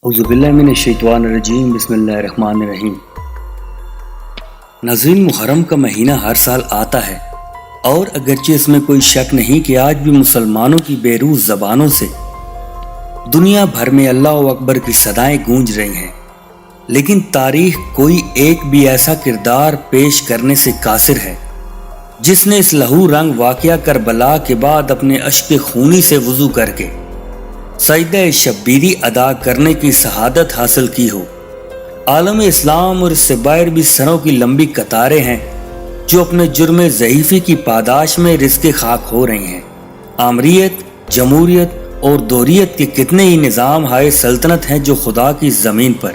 اعوذ من الشیطان الرجیم بسم اللہ الرحمن الرحیم۔ ناظرین، محرم کا مہینہ ہر سال آتا ہے اور اگرچہ اس میں کوئی شک نہیں کہ آج بھی مسلمانوں کی بیروح زبانوں سے دنیا بھر میں اللہ اکبر کی صدائیں گونج رہی ہیں، لیکن تاریخ کوئی ایک بھی ایسا کردار پیش کرنے سے قاصر ہے جس نے اس لہو رنگ واقعہ کربلا کے بعد اپنے اشک خونی سے وضو کر کے سجدہ شبیری ادا کرنے کی شہادت حاصل کی ہو۔ عالم اسلام اور اس سے باہر بھی سروں کی لمبی قطاریں ہیں جو اپنے جرم ضعیفی کی پاداش میں رزق خاک ہو رہی ہیں۔ آمریت، جمہوریت اور دوریت کے کتنے ہی نظام ہائے سلطنت ہیں جو خدا کی زمین پر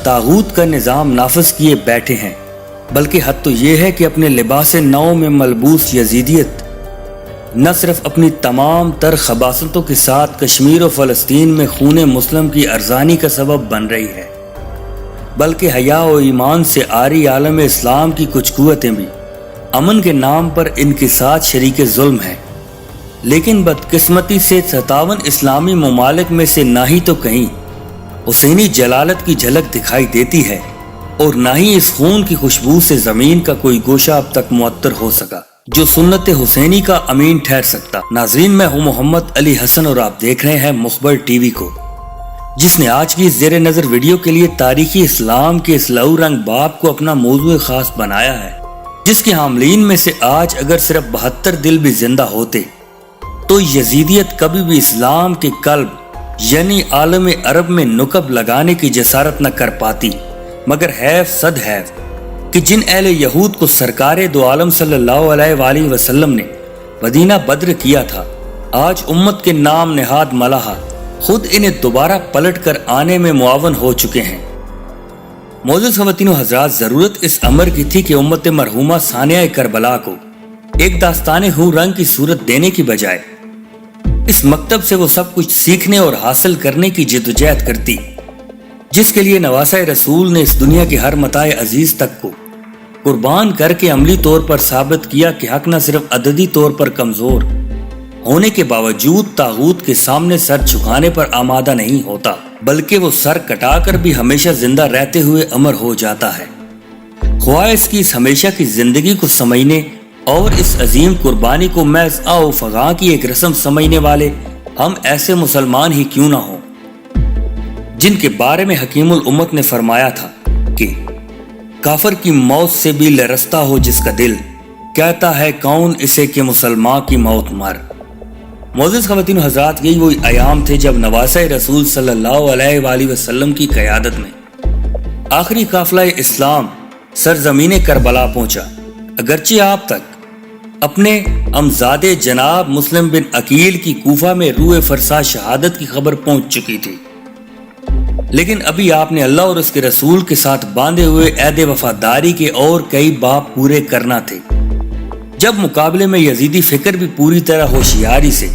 طاغوت کا نظام نافذ کیے بیٹھے ہیں، بلکہ حد تو یہ ہے کہ اپنے لباس نو میں ملبوس یزیدیت نہ صرف اپنی تمام تر خباثتوں کے ساتھ کشمیر و فلسطین میں خون مسلم کی ارزانی کا سبب بن رہی ہے، بلکہ حیا و ایمان سے عاری عالم اسلام کی کچھ قوتیں بھی امن کے نام پر ان کے ساتھ شریک ظلم ہیں۔ لیکن بدقسمتی سے 57 اسلامی ممالک میں سے نہ ہی تو کہیں حسینی جلالت کی جھلک دکھائی دیتی ہے اور نہ ہی اس خون کی خوشبو سے زمین کا کوئی گوشہ اب تک معطر ہو سکا جو سنت حسینی کا امین ٹھہر سکتا۔ ناظرین، میں ہوں محمد علی حسن اور آپ دیکھ رہے ہیں مخبر ٹی وی کو، جس نے آج کی زیر نظر ویڈیو کے لیے تاریخی اسلام کے اس لہو رنگ باب کو اپنا موضوع خاص بنایا ہے، جس کے حاملین میں سے آج اگر صرف 72 دل بھی زندہ ہوتے تو یزیدیت کبھی بھی اسلام کے قلب یعنی عالم عرب میں نقب لگانے کی جسارت نہ کر پاتی۔ مگر حیف صد حیف کہ جن اہل یہود کو سرکار دو عالم صلی اللہ علیہ وآلہ وسلم نے مدینہ بدر کیا تھا، آج امت کے نام نہاد ملاحہ خود انہیں دوبارہ پلٹ کر آنے میں معاون ہو چکے ہیں۔ معزز خواتین و حضرات، ضرورت اس امر کی تھی کہ امت مرحومہ ثانیہ کربلا کو ایک داستان ہو رنگ کی صورت دینے کی بجائے اس مکتب سے وہ سب کچھ سیکھنے اور حاصل کرنے کی جدوجہد کرتی جس کے لیے نواسہ رسول نے اس دنیا کے ہر متاع عزیز تک کو قربان کر کے عملی طور پر ثابت کیا کہ حق نہ صرف عددی طور پر کمزور ہونے کے باوجود طاغوت کے سامنے سر جھکانے پر آمادہ نہیں ہوتا، بلکہ وہ سر کٹا کر بھی ہمیشہ زندہ رہتے ہوئے امر ہو جاتا ہے۔ خواہ اس کی اس ہمیشہ کی زندگی کو سمجھنے اور اس عظیم قربانی کو محض آؤ فغاں کی ایک رسم سمجھنے والے ہم ایسے مسلمان ہی کیوں نہ ہوں جن کے بارے میں حکیم الامت نے فرمایا تھا کہ کافر کی موت سے بھی لرزتا ہو جس کا دل، کہتا ہے کون اسے کہ مسلمان کی موت مر۔ معزز خواتین و حضرات، یہی وہی ایام تھے جب نواسہ رسول صلی اللہ علیہ وآلہ وسلم کی قیادت میں آخری قافلہ اسلام سرزمین کربلا پہنچا۔ اگرچہ آپ تک اپنے امزاد جناب مسلم بن عقیل کی کوفہ میں روح فرسا شہادت کی خبر پہنچ چکی تھی، لیکن ابھی آپ نے اللہ اور اس کے رسول کے ساتھ باندھے ہوئے عہد وفاداری کے اور کئی باب پورے کرنا تھے۔ جب مقابلے میں یزیدی فکر بھی پوری طرح ہوشیاری سے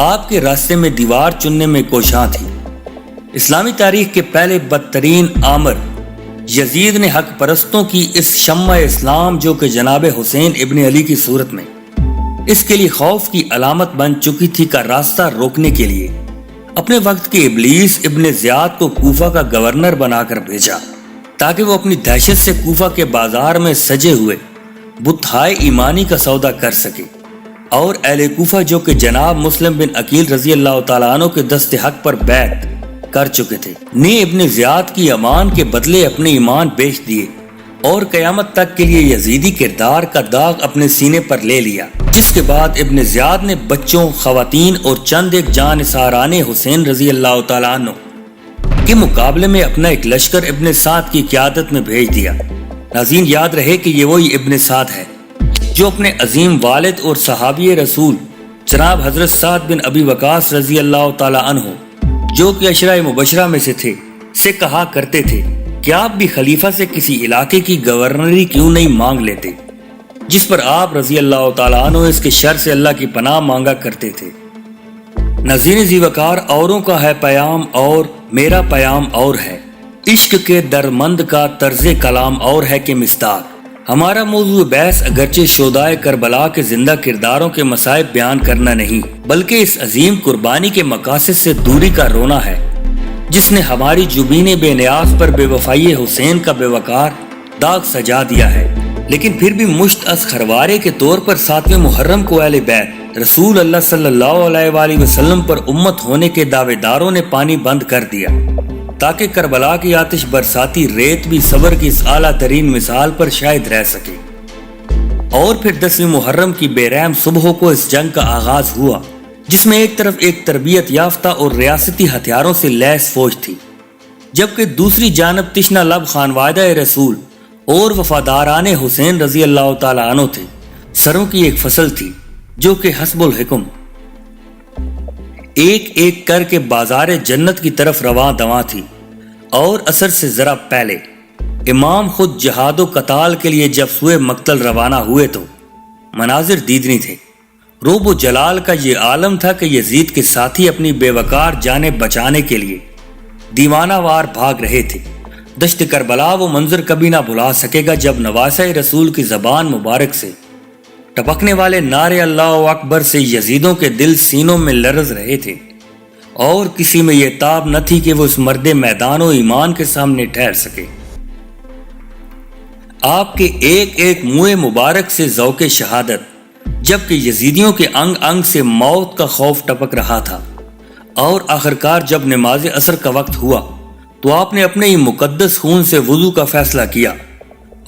آپ کے راستے میں دیوار چننے میں کوشاں تھی۔ اسلامی تاریخ کے پہلے بدترین آمر یزید نے حق پرستوں کی اس شمع اسلام جو کہ جناب حسین ابن علی کی صورت میں اس کے لیے خوف کی علامت بن چکی تھی کا راستہ روکنے کے لیے اپنے وقت کے ابلیس ابن زیاد کو کوفہ کا گورنر بنا کر بھیجا تاکہ وہ اپنی دہشت سے کوفہ کے بازار میں سجے ہوئے بتہائے ایمانی کا سودا کر سکے، اور اہل کوفہ جو کہ جناب مسلم بن عقیل رضی اللہ تعالیٰ عنہ کے دست حق پر بیعت کر چکے تھے نے ابن زیاد کی امان کے بدلے اپنے ایمان بیچ دیے اور قیامت تک کے لیے یزیدی کردار کا داغ اپنے سینے پر لے لیا، جس کے بعد ابن زیاد نے بچوں، خواتین اور چند ایک جان نثاران حسین رضی اللہ تعالیٰ عنہ کے مقابلے میں اپنا ایک لشکر ابن سعد کی قیادت میں بھیج دیا۔ ناظرین، یاد رہے کہ یہ وہی ابن سعد ہے جو اپنے عظیم والد اور صحابی رسول جناب حضرت سعد بن ابی وقاص رضی اللہ تعالیٰ عنہ جو کہ عشرہ مبشرہ میں سے تھے سے کہا کرتے تھے کہ آپ بھی خلیفہ سے کسی علاقے کی گورنری کیوں نہیں مانگ لیتے، جس پر آپ رضی اللہ تعالیٰ عنہ اس کے شر سے اللہ کی پناہ مانگا کرتے تھے۔ نظیر ذی وقار، اوروں کا ہے پیام اور میرا پیام اور ہے، عشق کے درمند کا طرز کلام اور ہے کہ مصداق۔ ہمارا موضوع بحث اگرچہ شہدائے کربلا کے زندہ کرداروں کے مصائب بیان کرنا نہیں، بلکہ اس عظیم قربانی کے مقاصد سے دوری کا رونا ہے جس نے ہماری جبین بے نیاز پر بے وفائی حسین کا بے وقار داغ سجا دیا ہے، لیکن پھر بھی مشت از خروارے کے طور پر 7ویں محرم کو اہل بیت رسول اللہ صلی اللہ علیہ وآلہ وسلم پر امت ہونے کے دعوے داروں نے پانی بند کر دیا تاکہ کربلا کی آتش برساتی ریت بھی صبر کی اس اعلیٰ ترین مثال پر شاہد رہ سکے۔ اور پھر 10ویں محرم کی بے رحم صبح کو اس جنگ کا آغاز ہوا، جس میں ایک طرف ایک تربیت یافتہ اور ریاستی ہتھیاروں سے لیس فوج تھی، جبکہ دوسری جانب تشنہ لب خانوادہ رسول اور وفاداران حسین رضی اللہ تعالیٰ عنہ تھے۔ سروں کی ایک فصل تھی جو کہ حسب الحکم ایک ایک کر کے بازار جنت کی طرف رواں دواں تھی، اور اثر سے ذرا پہلے امام خود جہاد و قتال کے لیے جب سوئے مقتل روانہ ہوئے تو مناظر دیدنی تھے۔ روب و جلال کا یہ عالم تھا کہ یزید کے ساتھی اپنی بے وقار جانیں بچانے کے لیے دیوانہ وار بھاگ رہے تھے۔ دشت کربلا وہ منظر کبھی نہ بھلا سکے گا جب نواسہ رسول کی زبان مبارک سے ٹپکنے والے نعرے اللہ اکبر سے یزیدوں کے دل سینوں میں لرز رہے تھے، اور کسی میں یہ تاب نہ تھی کہ وہ اس مرد میدان و ایمان کے سامنے ٹھہر سکے۔ آپ کے ایک ایک منہ مبارک سے ذوق شہادت، جبکہ یزیدیوں کے انگ انگ سے موت کا خوف ٹپک رہا تھا، اور آخرکار جب نماز عصر کا وقت ہوا تو آپ نے اپنے ہی مقدس خون سے وضو کا فیصلہ کیا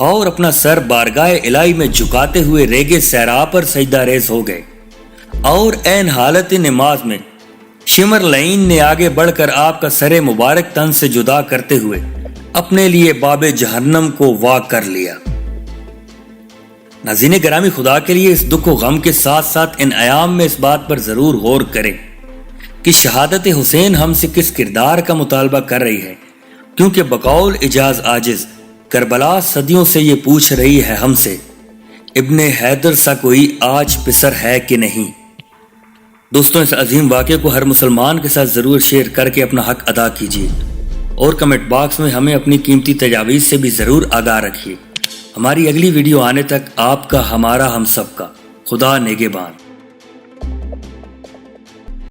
اور اپنا سر بارگاہ الہی میں جھکاتے ہوئے ریگے صحرا پر سجدہ ریز ہو گئے، اور عین حالت نماز میں شمر لعین نے آگے بڑھ کر آپ کا سر مبارک تن سے جدا کرتے ہوئے اپنے لیے باب جہنم کو وا کر لیا۔ ناظرین گرامی، خدا کے لیے اس دکھ و غم کے ساتھ ساتھ ان ایام میں اس بات پر ضرور غور کریں کہ شہادت حسین ہم سے کس کردار کا مطالبہ کر رہی ہے، کیونکہ بقول اجاز عاجز کربلا صدیوں سے یہ پوچھ رہی ہے ہم سے، ابن حیدر سا کوئی آج پسر ہے کہ نہیں۔ دوستوں، اس عظیم واقعے کو ہر مسلمان کے ساتھ ضرور شیئر کر کے اپنا حق ادا کیجیے، اور کمنٹ باکس میں ہمیں اپنی قیمتی تجاویز سے بھی ضرور آگاہ رکھیے۔ ہماری اگلی ویڈیو آنے تک آپ کا، ہمارا، ہم سب کا خدا نگہبان۔